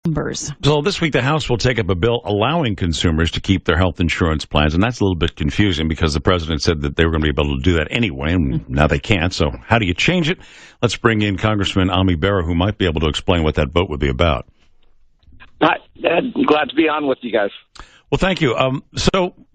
numbers. So this week, the House will take up a bill allowing consumers to keep their health insurance plans, and that's a little bit confusing because the president said that they were going to be able to do that anyway, and now they can't. So how do you change it? Let's bring in Congressman Bera, who might be able to explain what that vote would be about. Hi, Ed. Glad to be on with you guys. Well, thank you.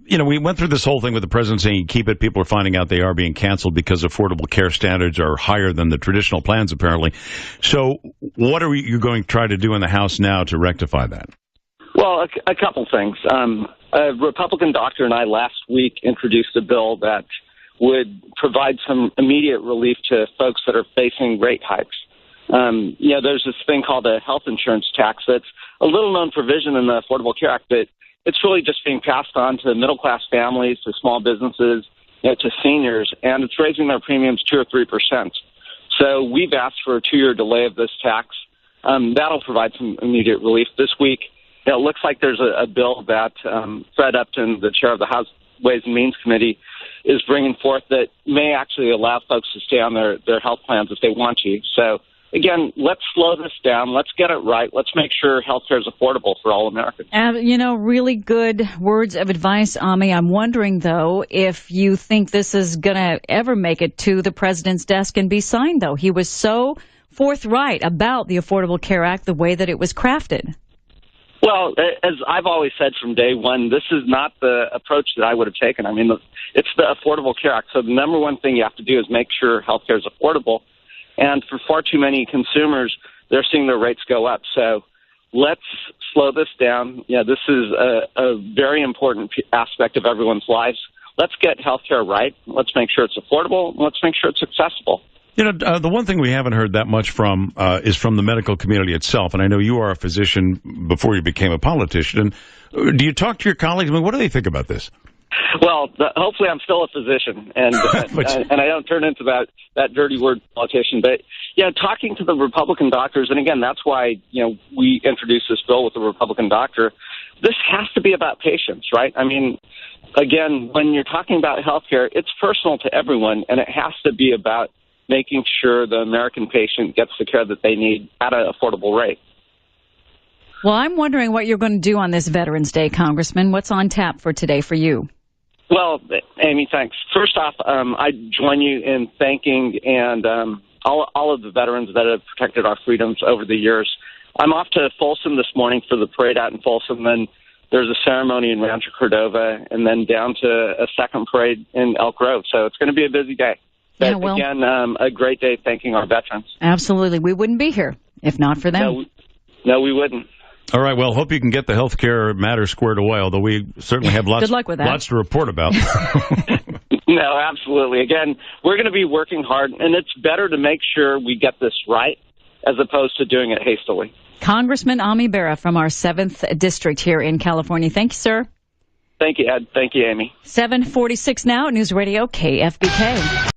We went through this whole thing with the president saying keep it. People are finding out they are being canceled because affordable care standards are higher than the traditional plans, apparently. So what are you going to try to do in the House now to rectify that? Well, a couple things. A Republican doctor and I last week introduced a bill that would provide some immediate relief to folks that are facing rate hikes. There's this thing called a health insurance tax that's a little-known provision in the Affordable Care Act, but it's really just being passed on to middle-class families, to small businesses, to seniors, and it's raising their premiums 2 or 3%. So we've asked for a 2-year delay of this tax. That'll provide some immediate relief. This week, it looks like there's a bill that Fred Upton, the chair of the House Ways and Means Committee, is bringing forth that may actually allow folks to stay on their health plans if they want to. So again, let's slow this down. Let's get it right. Let's make sure health care is affordable for all Americans. Really good words of advice, Ami. I'm wondering, though, if you think this is going to ever make it to the president's desk and be signed, though. He was so forthright about the Affordable Care Act, the way that it was crafted. Well, as I've always said from day one, this is not the approach that I would have taken. I mean, it's the Affordable Care Act. So the number one thing you have to do is make sure health care is affordable. And for far too many consumers, they're seeing their rates go up. So let's slow this down. This is a very important aspect of everyone's lives. Let's get health care right. Let's make sure it's affordable. Let's make sure it's accessible. The one thing we haven't heard that much from is from the medical community itself. And I know you are a physician before you became a politician. Do you talk to your colleagues? I mean, what do they think about this? Well, hopefully I'm still a physician, and and I don't turn into that dirty word politician. But, talking to the Republican doctors, and again, that's why, we introduced this bill with the Republican doctor. This has to be about patients, right? I mean, again, when you're talking about health care, it's personal to everyone, and it has to be about making sure the American patient gets the care that they need at an affordable rate. Well, I'm wondering what you're going to do on this Veterans Day, Congressman. What's on tap for today for you? Well, Amy, thanks. First off, I join you in thanking all of the veterans that have protected our freedoms over the years. I'm off to Folsom this morning for the parade out in Folsom, then there's a ceremony in Rancho Cordova, and then down to a second parade in Elk Grove. So it's going to be a busy day. But again, a great day thanking our veterans. Absolutely. We wouldn't be here if not for them. No, we wouldn't. All right. Well, hope you can get the health care matter squared away, although we certainly have lots to report about. No, absolutely. Again, we're going to be working hard, and it's better to make sure we get this right as opposed to doing it hastily. Congressman Bera from our 7th District here in California. Thank you, sir. Thank you, Ed. Thank you, Amy. 7:46 now, News Radio KFBK.